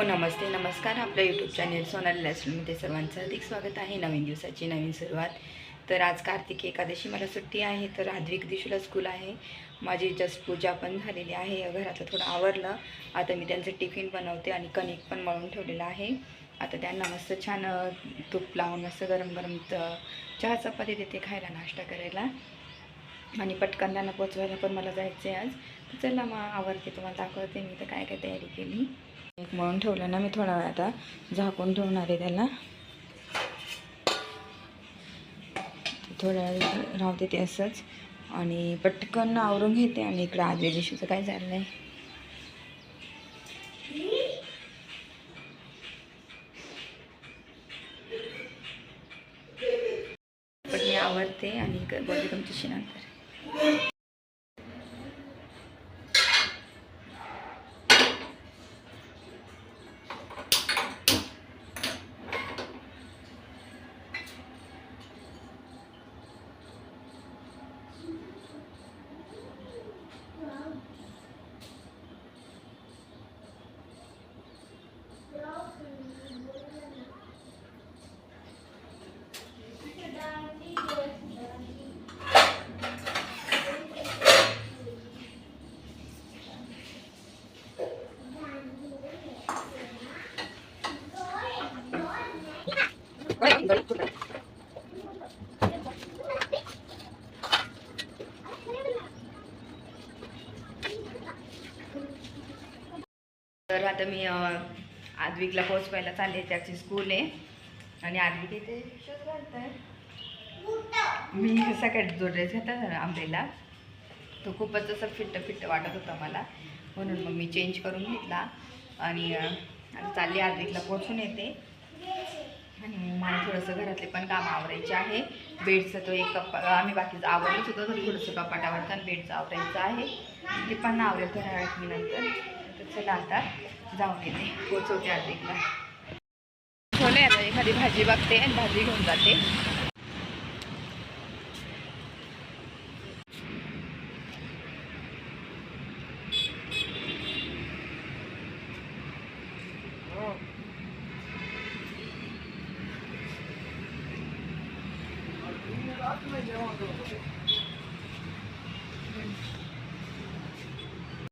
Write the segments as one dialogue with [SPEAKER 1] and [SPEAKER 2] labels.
[SPEAKER 1] नमस्ते नमस्कार. आपल्या YouTube channel Sonali लाईफस्टाईलमध्ये सर्वांचं अधिक स्वागत आहे. नवीन दिवसाची नवीन सुरुवात. तर आज कार्तिक एकादशी, मला सुट्टी आहे. तर आद्विक दिशूला स्कूल आहे. माझी जस्ट पूजा पण झालेली आहे. घरातलं थोडं आवरलं. आता मी त्यांचं टिफिन बनवते आणि कणिक पण मळून ठेवलेलं आहे. आता त्यांना मस्त छान तूप लावून मस्त गरम गरम चहा चपाती देते खायला, नाश्ता करायला. आणि पटकन त्यांना पोचवायला पण मला जायचं आहे आज. तर चला मग आवडते, तुम्हाला दाखवते मी तर काय काय तयारी केली. एक मळून ठेवलं ना मी, थोडा वेळ आता झाकून ठेवणार आहे त्याला. थोड्या वेळ राहू देते असंच आणि पटकन आवरून घेते. आणि इकडं आदल्या दिवशीचं काय चाललं आहे. पण मी आवडते आणि बोलते तुमच्याशी नंतर. तर आता मी आद्विकला पोचवायला चालले. त्याची स्कूल आहे आणि आद्विक इथे शूज घालतोय. मी सकाळी जो ड्रेस घेतला ना आंब्रेला, तो खूपच असं फिट्ट वाटत होता मला, म्हणून मग मी चेंज करून घेतला. आणि आता चालले आद्विकला पोचून येते. आणि मला थोडंसं घरातले पण काम आवरायचे आहे. बेडचं तो एक आम्ही बाकीचं आवरलंच होतं, तर थोडंसं कपाटावरचं आणि बेडचं आवरायचं आहे. ते पण आवरेल थोड्या वेळात मी नंतर. तर चला आता जाऊन येते, पोचवते आद्विकला. ठेवले आता एखादी भाजी बघते आणि भाजी घेऊन जाते.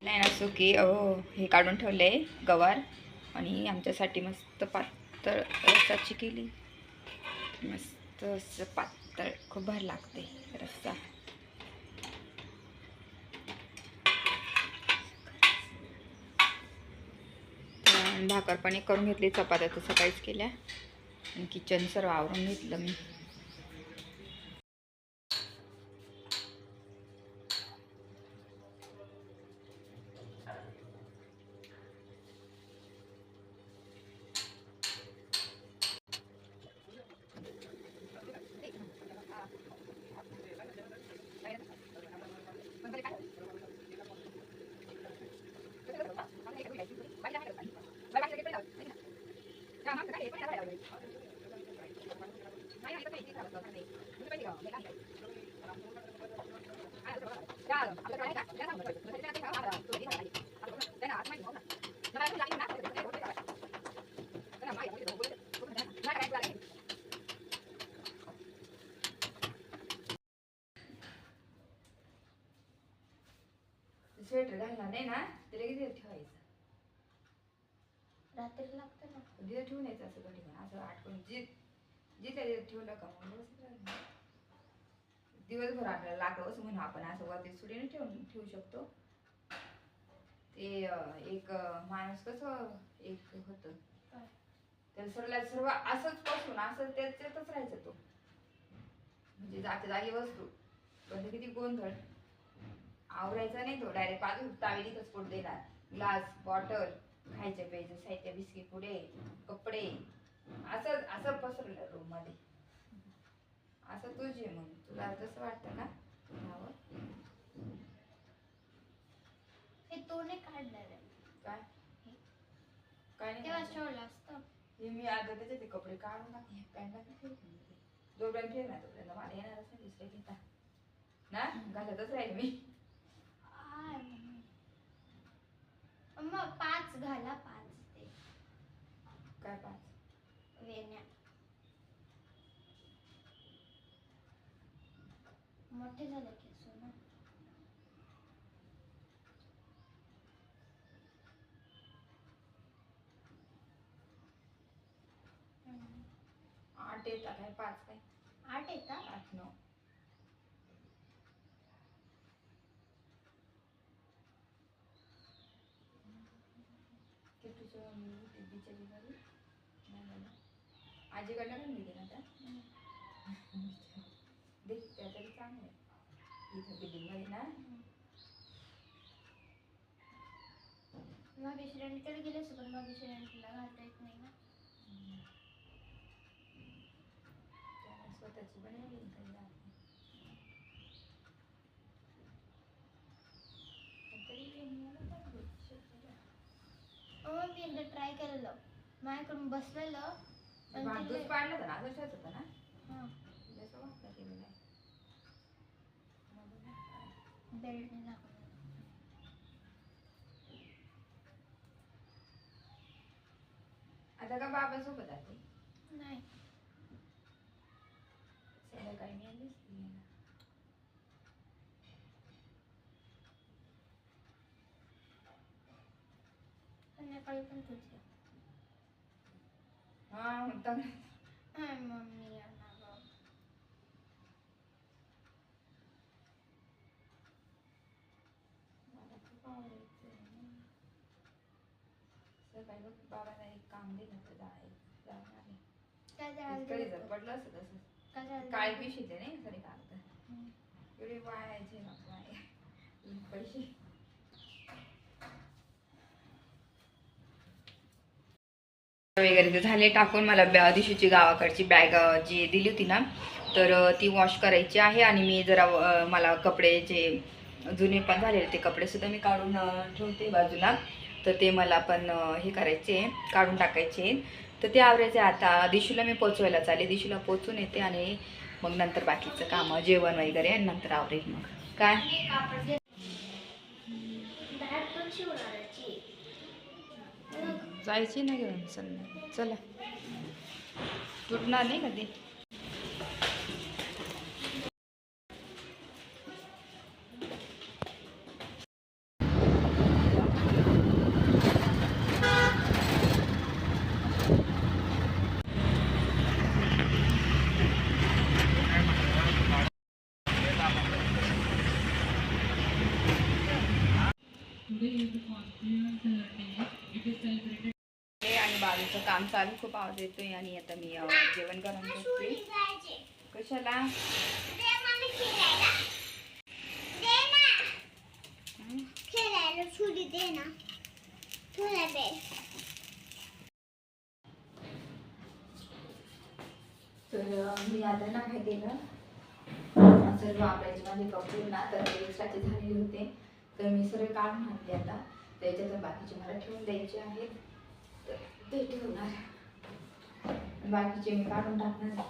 [SPEAKER 1] नाही ना सुकी हे काढून ठेवले गवार. आणि आमच्यासाठी मस्त पातळ रस्साची केली. मस्त असं पातळ, खूप भारी लागते रस्सा. भाकर पण एक करून घेतली, चपात्या तर सकाळीच केल्या. आणि किचन सर्व आवरून घेतलं मी. स्वेटर घालणार नाही ना, ते लगेच ठेवायचं. रात्री लागतं ना, तिथे ठेवून यायचं असं घडी पण असं आठवण जिथे ठेवलं का मग दिवसभर आपल्याला लागलं असं म्हणून आपण असं वरती सुडीने ठेवू शकतो. ते एक माणूस कसं एक होतं, त्याला सर्व असंच बसून असं त्याच्यातच राहायचं तो, म्हणजे जाते जागी वस्तू पण किती गोंधळ. आवरायचा नाही तो, डायरेक्ट बाजू तावेलीतच पोट देणार. ग्लास, बॉटल, खायचं प्यायचं साहित्य, बिस्किट पुडे, कपडे, असं असं पसरलं रूम मध्ये. असं तुझे मग तुला तसं वाटतं का?
[SPEAKER 2] हे तो नाही काढणार आहे
[SPEAKER 1] काय काय नाही
[SPEAKER 2] तेव्हा ठेवलं असतं.
[SPEAKER 1] हे मी आता त्याचे ते कपडे काढून टाकले. पॅन्टला काय ठेवते जोपर्यंत ठेवणार तोपर्यंत मला येणारच नाही दुसरे घेता ना, घालतच राहील मी.
[SPEAKER 2] मग 5 घाला, 5 ते
[SPEAKER 1] काय 5?
[SPEAKER 2] वेण्या मोठे झाले की सोना. हम्म.
[SPEAKER 1] 8 येतात काय 5 काय
[SPEAKER 2] 8 येतात.
[SPEAKER 1] 8 9. किटूचं बिचारी घरी नाही झालं. आजीकडनं पण दिली ना त्या देख त्या तरी चांगलं आहे इथं बिल्डिंगमध्ये ना.
[SPEAKER 2] मग रेंटकडे गेले असं पण मग रेंटला घालता येत नाही ना.
[SPEAKER 1] त्याला स्वतःची बनवली काही जात नाही. पण तरी वेणीला पण होत शकतं.
[SPEAKER 2] मग मी एकदा ट्राय केलेलं माझ्याकडून बसलेलं पण
[SPEAKER 1] भांडूच पाडलं होतं ना असंच होतं ना.
[SPEAKER 2] हां
[SPEAKER 1] जसं वाटलं केलेलं आहे
[SPEAKER 2] बेल्टने दाखवलं.
[SPEAKER 1] आता का बाबा सोबत आले
[SPEAKER 2] नाही
[SPEAKER 1] संध्याकाळी मी आलीच नाही.
[SPEAKER 2] संध्याकाळी पण तुझी
[SPEAKER 1] हा होता
[SPEAKER 2] मम्मी येणार गं.
[SPEAKER 1] मला खूप आवडायचं सकाळी बघ बाबाला एक काम दिलं तर जाऊन आले.
[SPEAKER 2] काय जायला
[SPEAKER 1] इतकं
[SPEAKER 2] दिलं?
[SPEAKER 1] पडलं असं तसं
[SPEAKER 2] काय जायला
[SPEAKER 1] काळी
[SPEAKER 2] दिलं?
[SPEAKER 1] पिशवी नाही खरे कागद एवढे वायाचे ना पैसे. वगैरे ते झाले टाकून. मला दिवशीची गावाकडची बॅग जी दिली होती ना तर ती वॉश करायची आहे. आणि मी जरा मला कपडे जे जुने पण झालेले ते कपडे सुद्धा मी काढून ठेवते बाजूला. तर ते मला पण हे करायचे काढून टाकायचे. तर ते आवरायचे. आता दिशूला मी पोचवायला चालले. दिशूला पोचून येते आणि मग नंतर बाकीचं काम जेवण वगैरे आणि नंतर आवरेल. मग काय जायची ना घेऊन चला तुटणार नाही का ते. आणि बाजूचं काम चालू खूप आवाज येतोय. आणि आता मी जेवण करून घेते. कशाला
[SPEAKER 2] छुरी दे ना थोडा वेळ.
[SPEAKER 1] तर मी आता ना काय केलं सर्व आपल्याचे माझे कपडे ना तर ते एक्स्ट्राचे झालेले होते तर मी सर्व काढून आणले. आता त्याच्यातून बाकीचे मला ठेवून द्यायचे आहेत तर ते ठेवणार. बाकीचे मी काढून टाकणार.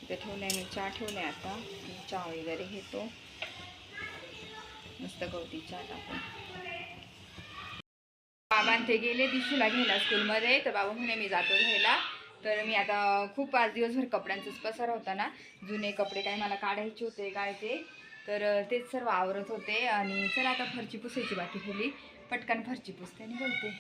[SPEAKER 1] इथे ठेवलंय मी, चहा ठेवलाय आता, चहा वगैरे घेतो मस्त गवती चहा टाकून. बाबा ते गेले दिशूला घ्यायला स्कूलमध्ये, तर बाबा म्हणे मी जातो घ्यायला. तर मी आता खूप आज दिवसभर कपड्यांचाच पसारा होता ना, जुने कपडे काय मला काढायचे होते काय ते, तर तेच सर्व आवरत होते. आणि चला आता फरची पुसायची बाकी ठेवली, पटकन फरची पुसते आणि बोलते.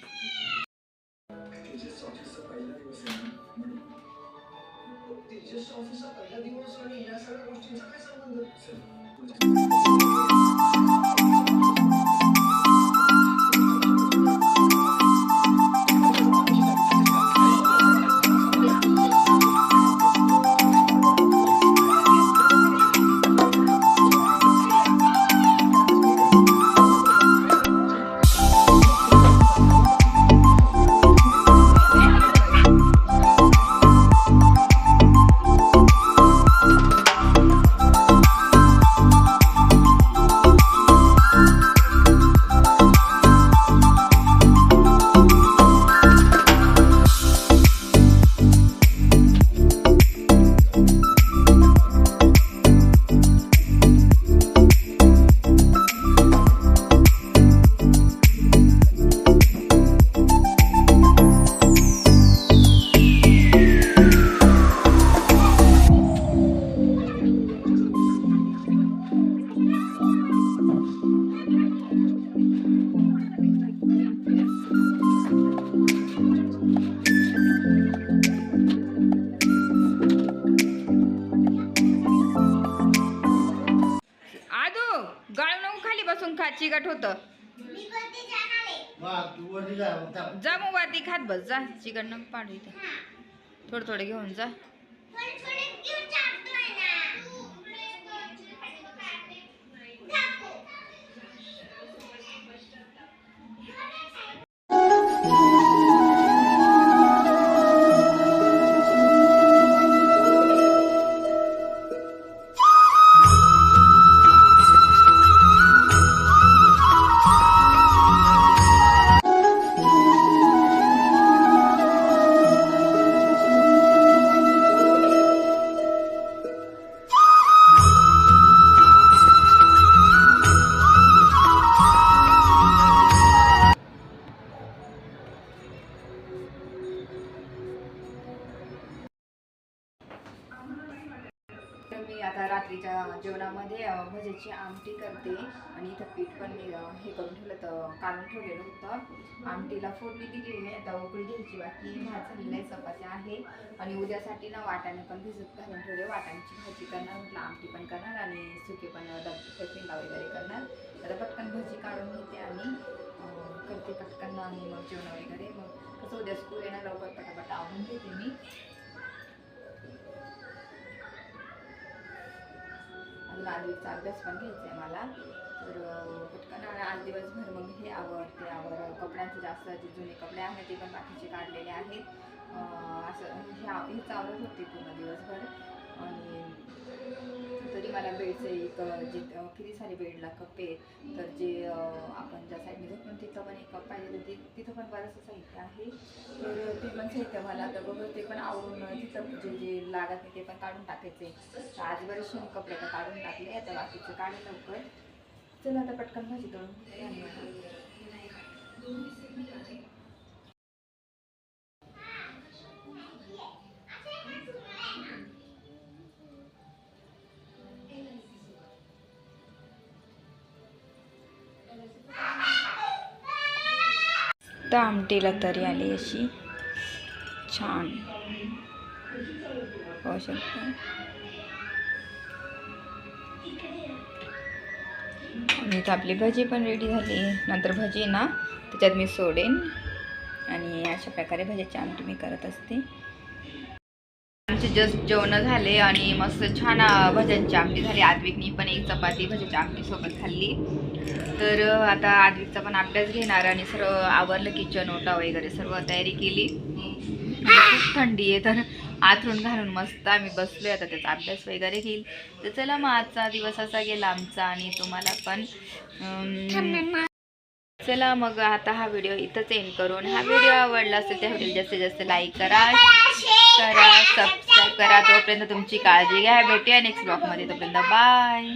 [SPEAKER 1] चिकट होतं. जा मग वरती खात बस जा, चिकट नको पाडू इथे, थोडं थोडं घेऊन जा. मी आता रात्रीच्या जेवणामध्ये भज्याची आमटी करते. आणि इथं पीठ पण मी हे करून ठेवलं, तर काढून ठेवलेलं होतं. आमटीला फोडणी दिली आहे, आता उकळी घ्यायची बाकी, भात झालेला आहे, चपात्या आहे. आणि उद्यासाठी ना वाटाणे पण भिजत घालून ठेवले, वाटाण्याची भाजी करणार म्हटलं, आमटी पण करणार आणि सुके पण टिफिनला वगैरे करणार. आता पटकन भजी काढून घेते आणि करते पटकन, आणि मग जेवण वगैरे. मग कसं उद्या स्कूल येणार, लवकर पटापट आवडून घेते मी. आधीचा अभ्यास पण घ्यायचा आहे मला, तर पटकन आज दिवसभर मग हे ते कपड्यांचे जास्त जे जुने कपडे आहेत ते पण बाकीचे काढलेले आहेत. असं हेच आवडत होते पूर्ण दिवसभर. आणि तरी मला बेडचे जे किती सारे बेडला कप आहेत, तर जे आपण ज्या साईडने झोपून तिथं पण एक कप पाहिजे, तर तिथं पण बरंचसं साहित्य आहे. तर ते पण साहित्य मला आता बघत ते पण आवडून तिथं जे लागत नाही ते पण काढून टाकायचे. तर आज बरेचसे कपडे आता काढून टाकले, आता बाकीचं काढे लवकर. चला आता पटकन भाजी तळून. तर आमटीला तरी आली अशी छान, पाहू शकता. आणि तर आपली भजी पण रेडी झाली. नंतर भजी ना त्याच्यात मी सोडेन. आणि अशा प्रकारे भज्याची आमटी मी करत असते. आमचे जस्ट जेवण झाले आणि मस्त छान भज्यांची आमटी झाली. आद्विकनी पण एक चपाती भज्याच्या आमटी सोबत खाल्ली. तर आता आद्विकचा पण अभ्यास घेणार आणि सर्व आवरलं, किचन ओटा वगैरे सर्व तयारी केली. खूप थंडी आहे, तर आथरून घालून मस्त आम्ही बसलोय. आता त्याचा अभ्यास वगैरे घेईल. तर चला मग आजचा दिवस असा गेला आमचा, आणि तुम्हाला पण चला मग आता हा व्हिडिओ इथंच एंड करून, हा व्हिडिओ आवडला असेल त्या व्हिडिओ जास्तीत जास्त लाईक करा, करा, सबस्क्राईब करा. तोपर्यंत तुमची काळजी घ्या. भेटूया नेक्स्ट ब्लॉगमध्ये. तोपर्यंत बाय.